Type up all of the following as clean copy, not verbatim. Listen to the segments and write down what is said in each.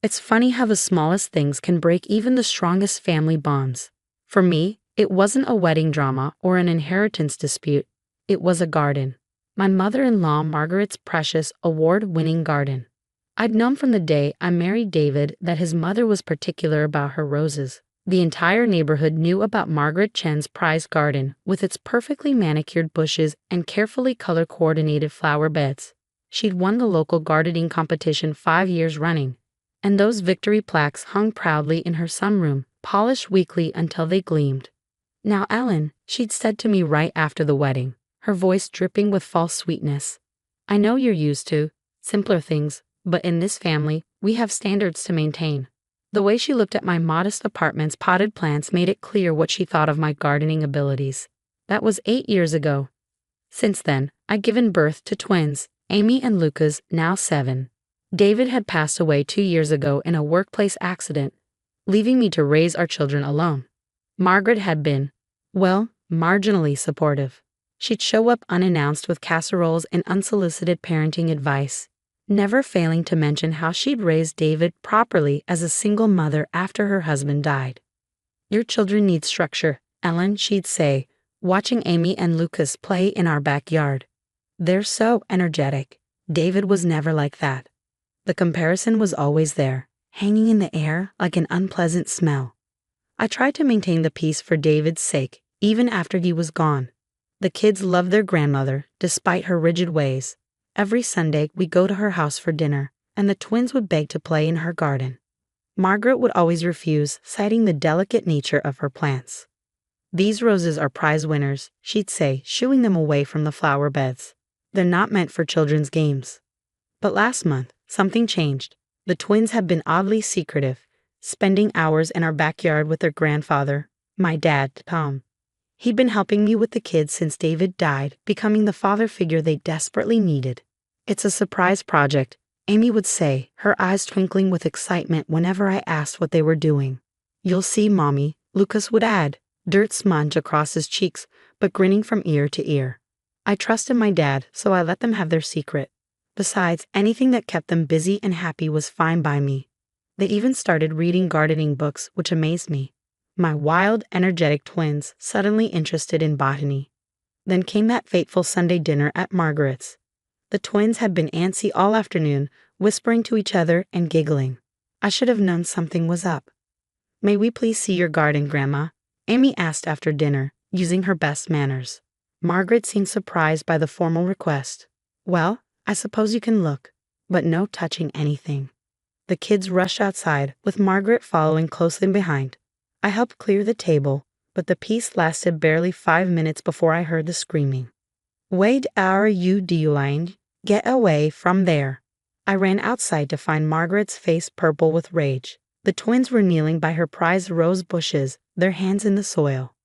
It's funny how the smallest things can break even the strongest family bonds. For me, it wasn't a wedding drama or an inheritance dispute. It was a garden. My mother-in-law Margaret's precious, award-winning garden. I'd known from the day I married David that his mother was particular about her roses. The entire neighborhood knew about Margaret Chen's prized garden, with its perfectly manicured bushes and carefully color-coordinated flower beds. She'd won the local gardening competition 5 years running, and those victory plaques hung proudly in her sunroom, polished weekly until they gleamed. "Now, Ellen," she'd said to me right after the wedding, her voice dripping with false sweetness. "I know you're used to simpler things, but in this family, we have standards to maintain." The way she looked at my modest apartment's potted plants made it clear what she thought of my gardening abilities. That was 8 years ago. Since then, I'd given birth to twins, Amy and Lucas, now 7. David had passed away 2 years ago in a workplace accident, leaving me to raise our children alone. Margaret had been, well, marginally supportive. She'd show up unannounced with casseroles and unsolicited parenting advice, never failing to mention how she'd raised David properly as a single mother after her husband died. "Your children need structure, Ellen," she'd say, watching Amy and Lucas play in our backyard. "They're so energetic. David was never like that." The comparison was always there, hanging in the air like an unpleasant smell. I tried to maintain the peace for David's sake, even after he was gone. The kids loved their grandmother, despite her rigid ways. Every Sunday, we'd go to her house for dinner, and the twins would beg to play in her garden. Margaret would always refuse, citing the delicate nature of her plants. "These roses are prize winners," she'd say, shooing them away from the flower beds. "They're not meant for children's games." But last month, something changed. The twins had been oddly secretive, spending hours in our backyard with their grandfather, my dad, Tom. He'd been helping me with the kids since David died, becoming the father figure they desperately needed. "It's a surprise project," Amy would say, her eyes twinkling with excitement whenever I asked what they were doing. "You'll see, Mommy," Lucas would add, dirt smudge across his cheeks, but grinning from ear to ear. I trusted my dad, so I let them have their secret. Besides, anything that kept them busy and happy was fine by me. They even started reading gardening books, which amazed me. My wild, energetic twins suddenly interested in botany. Then came that fateful Sunday dinner at Margaret's. The twins had been antsy all afternoon, whispering to each other and giggling. I should have known something was up. "May we please see your garden, Grandma?" Amy asked after dinner, using her best manners. Margaret seemed surprised by the formal request. "Well, I suppose you can look, but no touching anything." The kids rushed outside, with Margaret following closely behind. I helped clear the table, but the peace lasted barely 5 minutes before I heard the screaming. "Wait are you doing? Get away from there." I ran outside to find Margaret's face purple with rage. The twins were kneeling by her prized rose bushes, their hands in the soil.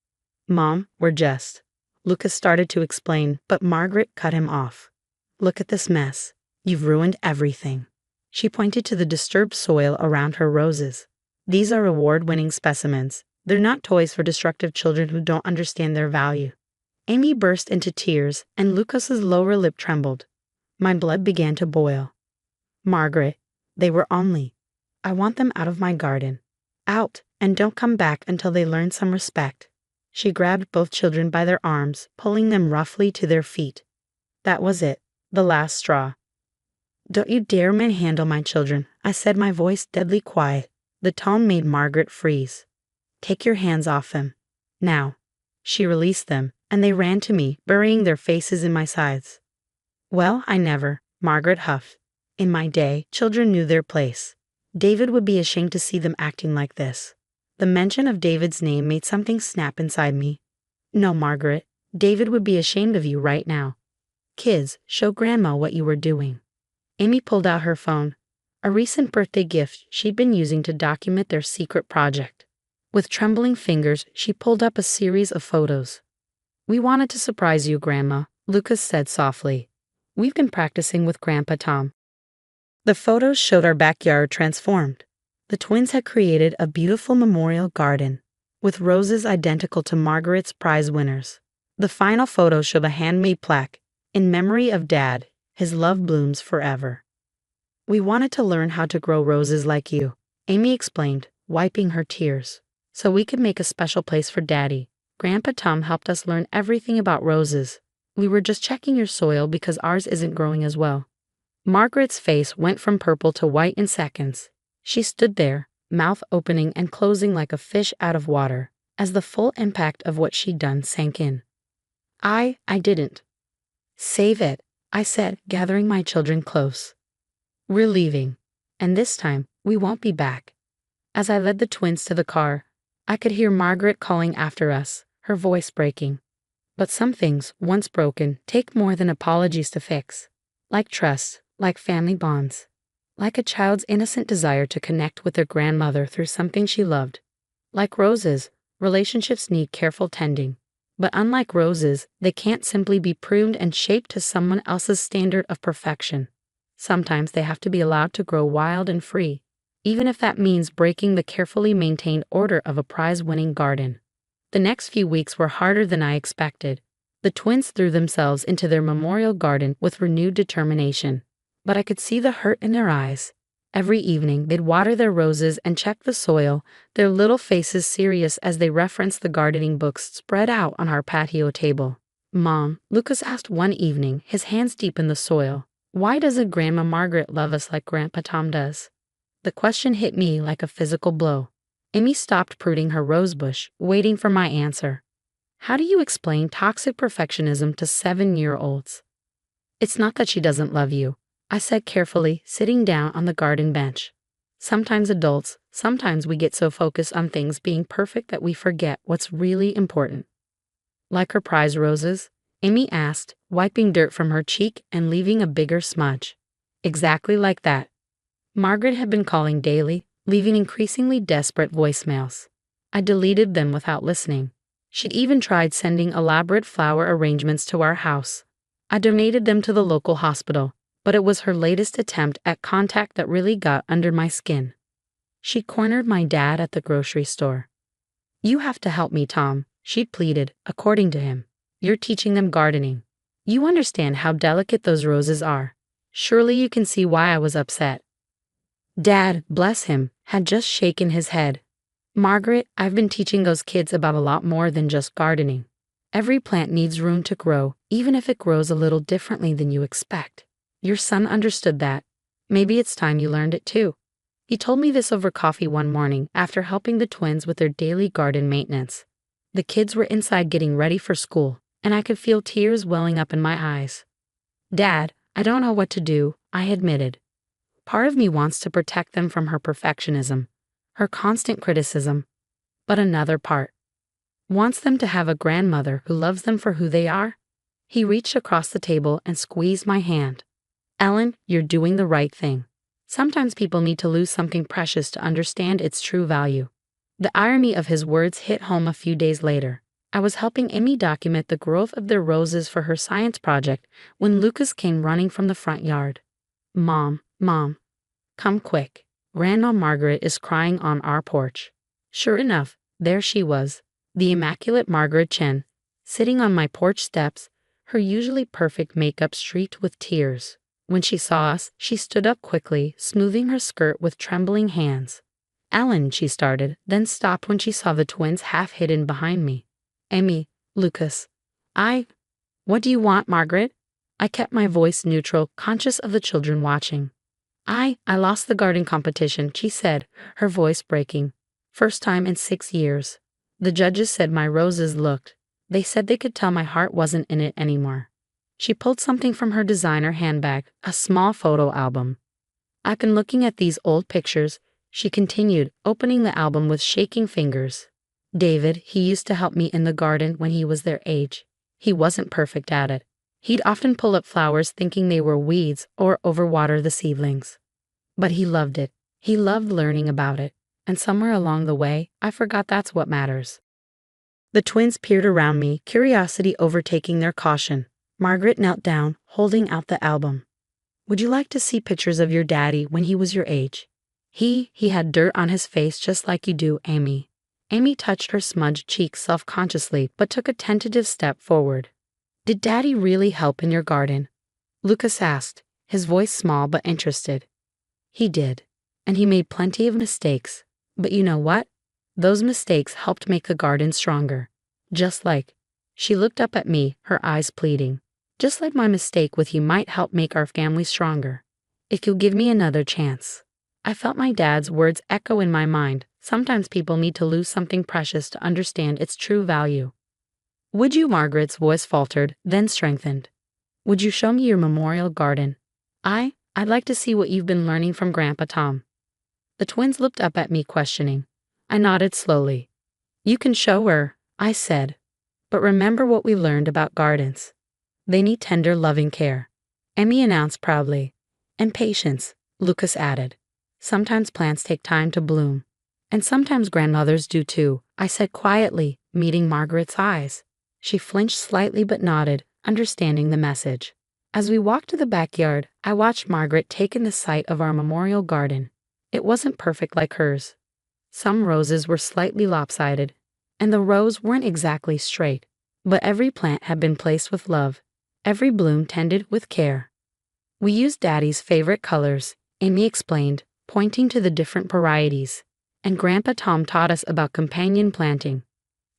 "Mom, we're just..." Lucas started to explain, but Margaret cut him off. "Look at this mess. You've ruined everything." She pointed to the disturbed soil around her roses. "These are award-winning specimens. They're not toys for destructive children who don't understand their value." Amy burst into tears, and Lucas's lower lip trembled. My blood began to boil. "Margaret, they were only. I want them out of my garden. Out, and don't come back until they learn some respect." She grabbed both children by their arms, pulling them roughly to their feet. That was it, the last straw. "Don't you dare manhandle my children," I said, my voice deadly quiet. The tone made Margaret freeze. "Take your hands off them. Now." She released them, and they ran to me, burying their faces in my sides. "Well, I never," Margaret huffed. "In my day, children knew their place. David would be ashamed to see them acting like this." The mention of David's name made something snap inside me. "No, Margaret, David would be ashamed of you right now. Kids, show Grandma what you were doing." Amy pulled out her phone, a recent birthday gift she'd been using to document their secret project. With trembling fingers, she pulled up a series of photos. "We wanted to surprise you, Grandma," Lucas said softly. "We've been practicing with Grandpa Tom." The photos showed our backyard transformed. The twins had created a beautiful memorial garden, with roses identical to Margaret's prize winners. The final photo showed a handmade plaque, "In memory of Dad, his love blooms forever." We wanted to learn how to grow roses like you, Amy explained, wiping her tears. So we could make a special place for Daddy. Grandpa Tom helped us learn everything about roses. We were just checking your soil because ours isn't growing as well. Margaret's face went from purple to white in seconds. She stood there, mouth opening and closing like a fish out of water, as the full impact of what she'd done sank in. I didn't. Save it, I said, gathering my children close. We're leaving. And this time, we won't be back. As I led the twins to the car, I could hear Margaret calling after us, her voice breaking. But some things, once broken, take more than apologies to fix. Like trust, like family bonds. Like a child's innocent desire to connect with their grandmother through something she loved. Like roses, relationships need careful tending. But unlike roses, they can't simply be pruned and shaped to someone else's standard of perfection. Sometimes they have to be allowed to grow wild and free, even if that means breaking the carefully maintained order of a prize-winning garden. The next few weeks were harder than I expected. The twins threw themselves into their memorial garden with renewed determination. But I could see the hurt in their eyes. Every evening, they'd water their roses and check the soil, their little faces serious as they referenced the gardening books spread out on our patio table. Mom, Lucas asked one evening, his hands deep in the soil, why doesn't Grandma Margaret love us like Grandpa Tom does? The question hit me like a physical blow. Amy stopped pruning her rosebush, waiting for my answer. How do you explain toxic perfectionism to 7-year-olds? It's not that she doesn't love you, I said carefully, sitting down on the garden bench. Sometimes we get so focused on things being perfect that we forget what's really important. Like her prize roses? Amy asked, wiping dirt from her cheek and leaving a bigger smudge. Exactly like that. Margaret had been calling daily, leaving increasingly desperate voicemails. I deleted them without listening. She'd even tried sending elaborate flower arrangements to our house. I donated them to the local hospital, but it was her latest attempt at contact that really got under my skin. She cornered my dad at the grocery store. You have to help me, Tom, she pleaded, according to him. You're teaching them gardening. You understand how delicate those roses are. Surely you can see why I was upset. Dad, bless him, had just shaken his head. Margaret, I've been teaching those kids about a lot more than just gardening. Every plant needs room to grow, even if it grows a little differently than you expect. Your son understood that. Maybe it's time you learned it too. He told me this over coffee one morning after helping the twins with their daily garden maintenance. The kids were inside getting ready for school, and I could feel tears welling up in my eyes. Dad, I don't know what to do, I admitted. Part of me wants to protect them from her perfectionism, her constant criticism, but another part wants them to have a grandmother who loves them for who they are. He reached across the table and squeezed my hand. Ellen, you're doing the right thing. Sometimes people need to lose something precious to understand its true value. The irony of his words hit home a few days later. I was helping Amy document the growth of their roses for her science project when Lucas came running from the front yard. Mom, come quick. Grandma Margaret is crying on our porch. Sure enough, there she was, the immaculate Margaret Chen, sitting on my porch steps, her usually perfect makeup streaked with tears. When she saw us, she stood up quickly, smoothing her skirt with trembling hands. Ellen, she started, then stopped when she saw the twins half hidden behind me. Amy, Lucas. What do you want, Margaret? I kept my voice neutral, conscious of the children watching. I lost the garden competition, she said, her voice breaking. First time in 6 years. The judges said my roses looked. They said they could tell my heart wasn't in it anymore. She pulled something from her designer handbag, a small photo album. I've been looking at these old pictures, she continued, opening the album with shaking fingers. David, he used to help me in the garden when he was their age. He wasn't perfect at it. He'd often pull up flowers thinking they were weeds or overwater the seedlings. But he loved it. He loved learning about it. And somewhere along the way, I forgot that's what matters. The twins peered around me, curiosity overtaking their caution. Margaret knelt down, holding out the album. Would you like to see pictures of your daddy when he was your age? He had dirt on his face just like you do, Amy. Amy touched her smudged cheek self-consciously but took a tentative step forward. Did Daddy really help in your garden? Lucas asked, his voice small but interested. He did. And he made plenty of mistakes. But you know what? Those mistakes helped make the garden stronger. Just like, she looked up at me, her eyes pleading. Just like my mistake with you might help make our family stronger. If you'll give me another chance. I felt my dad's words echo in my mind. Sometimes people need to lose something precious to understand its true value. Would you? Margaret's voice faltered, then strengthened. Would you show me your memorial garden? I'd like to see what you've been learning from Grandpa Tom. The twins looked up at me questioning. I nodded slowly. You can show her, I said. But remember what we learned about gardens. They need tender, loving care. Emmy announced proudly. And patience, Lucas added. Sometimes plants take time to bloom. And sometimes grandmothers do too, I said quietly, meeting Margaret's eyes. She flinched slightly but nodded, understanding the message. As we walked to the backyard, I watched Margaret take in the sight of our memorial garden. It wasn't perfect like hers. Some roses were slightly lopsided, and the rows weren't exactly straight, but every plant had been placed with love, every bloom tended with care. We used Daddy's favorite colors, Amy explained, pointing to the different varieties, and Grandpa Tom taught us about companion planting.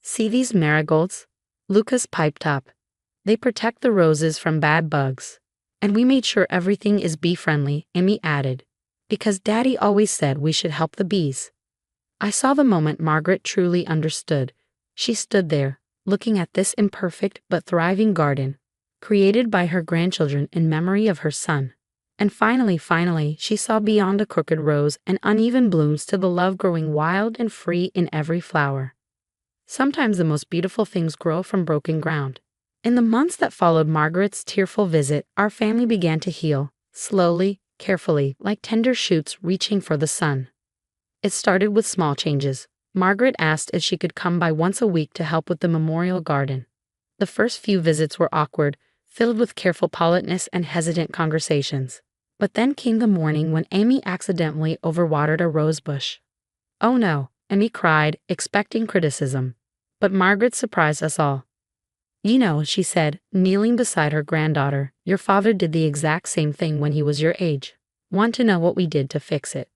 See these marigolds? Lucas piped up. They protect the roses from bad bugs. And we made sure everything is bee-friendly, Amy added, because Daddy always said we should help the bees. I saw the moment Margaret truly understood. She stood there, looking at this imperfect but thriving garden, created by her grandchildren in memory of her son. And finally, she saw beyond the crooked rows and uneven blooms to the love growing wild and free in every flower. Sometimes the most beautiful things grow from broken ground. In the months that followed Margaret's tearful visit, our family began to heal, slowly, carefully, like tender shoots reaching for the sun. It started with small changes. Margaret asked if she could come by once a week to help with the memorial garden. The first few visits were awkward, filled with careful politeness and hesitant conversations. But then came the morning when Amy accidentally overwatered a rose bush. Oh no, Amy cried, expecting criticism. But Margaret surprised us all. You know, she said, kneeling beside her granddaughter, your father did the exact same thing when he was your age. Want to know what we did to fix it?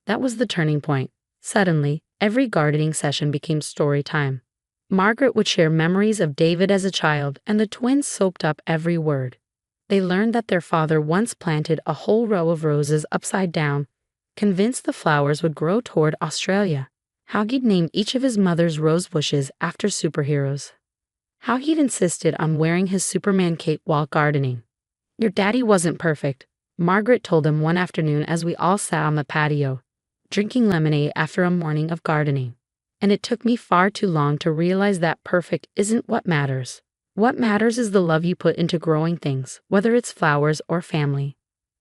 That was the turning point. Suddenly, every gardening session became story time. Margaret would share memories of David as a child, and the twins soaked up every word. They learned that their father once planted a whole row of roses upside down, convinced the flowers would grow toward Australia. How he'd named each of his mother's rose bushes after superheroes. How he'd insisted on wearing his Superman cape while gardening. Your daddy wasn't perfect, Margaret told him one afternoon as we all sat on the patio, drinking lemonade after a morning of gardening. And it took me far too long to realize that perfect isn't what matters. What matters is the love you put into growing things, whether it's flowers or family.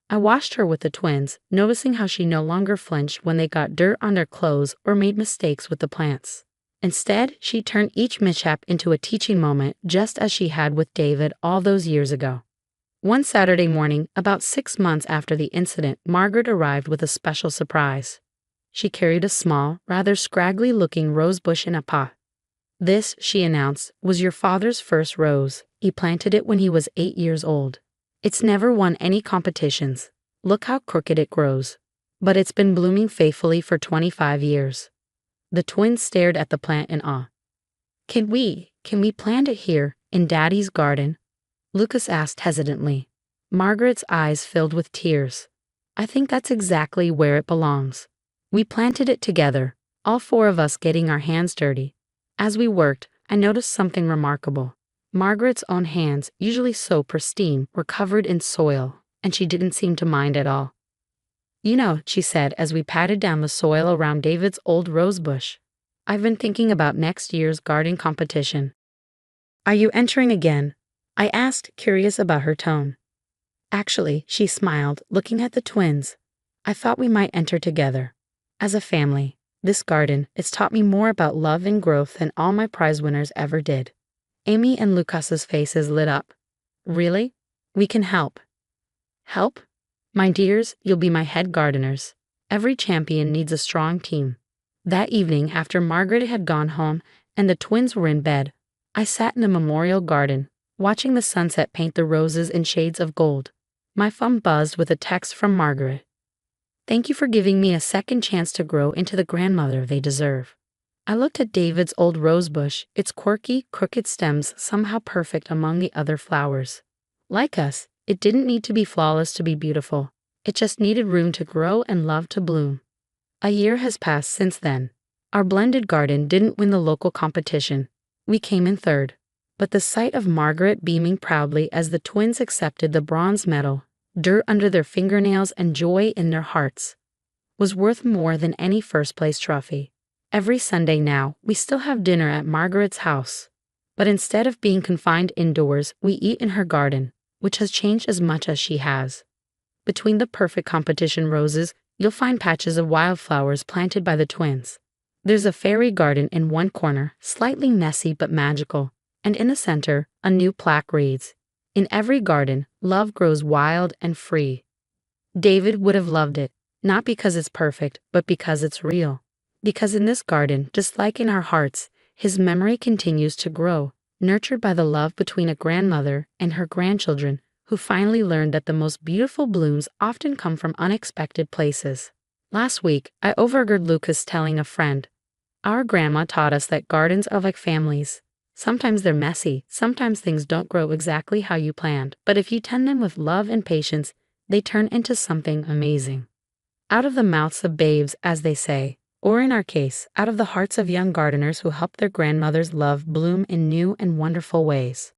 I watched her with the twins, noticing how she no longer flinched when they got dirt on their clothes or made mistakes with the plants. Instead, she turned each mishap into a teaching moment, just as she had with David all those years ago. One Saturday morning, about 6 months after the incident, Margaret arrived with a special surprise. She carried a small, rather scraggly-looking rose bush in a pot. This, she announced, was your father's first rose. He planted it when he was 8 years old. It's never won any competitions. Look how crooked it grows. But it's been blooming faithfully for 25 years. The twins stared at the plant in awe. Can we plant it here, in Daddy's garden? Lucas asked hesitantly. Margaret's eyes filled with tears. I think that's exactly where it belongs. We planted it together, all 4 of us getting our hands dirty. As we worked, I noticed something remarkable. Margaret's own hands, usually so pristine, were covered in soil, and she didn't seem to mind at all. You know, she said as we patted down the soil around David's old rose bush. I've been thinking about next year's garden competition. Are you entering again? I asked, curious about her tone. Actually, she smiled, looking at the twins. I thought we might enter together. As a family, this garden, it's taught me more about love and growth than all my prize winners ever did. Amy and Lucas's faces lit up. Really? We can help. Help? My dears, you'll be my head gardeners. Every champion needs a strong team. That evening, after Margaret had gone home and the twins were in bed, I sat in the memorial garden, watching the sunset paint the roses in shades of gold. My phone buzzed with a text from Margaret. Thank you for giving me a second chance to grow into the grandmother they deserve. I looked at David's old rosebush, its quirky, crooked stems somehow perfect among the other flowers. Like us, it didn't need to be flawless to be beautiful. It just needed room to grow and love to bloom. A year has passed since then. Our blended garden didn't win the local competition. We came in third. But the sight of Margaret beaming proudly as the twins accepted the bronze medal, dirt under their fingernails and joy in their hearts, was worth more than any first-place trophy. Every Sunday now, we still have dinner at Margaret's house. But instead of being confined indoors, we eat in her garden, which has changed as much as she has. Between the perfect competition roses, you'll find patches of wildflowers planted by the twins. There's a fairy garden in one corner, slightly messy but magical, and in the center, a new plaque reads, "In every garden, love grows wild and free." David would have loved it, not because it's perfect, but because it's real. Because in this garden, just like in our hearts, his memory continues to grow, nurtured by the love between a grandmother and her grandchildren, who finally learned that the most beautiful blooms often come from unexpected places. Last week, I overheard Lucas telling a friend, "Our grandma taught us that gardens are like families. Sometimes they're messy, sometimes things don't grow exactly how you planned, but if you tend them with love and patience, they turn into something amazing." Out of the mouths of babes, as they say, or in our case, out of the hearts of young gardeners who help their grandmother's love bloom in new and wonderful ways.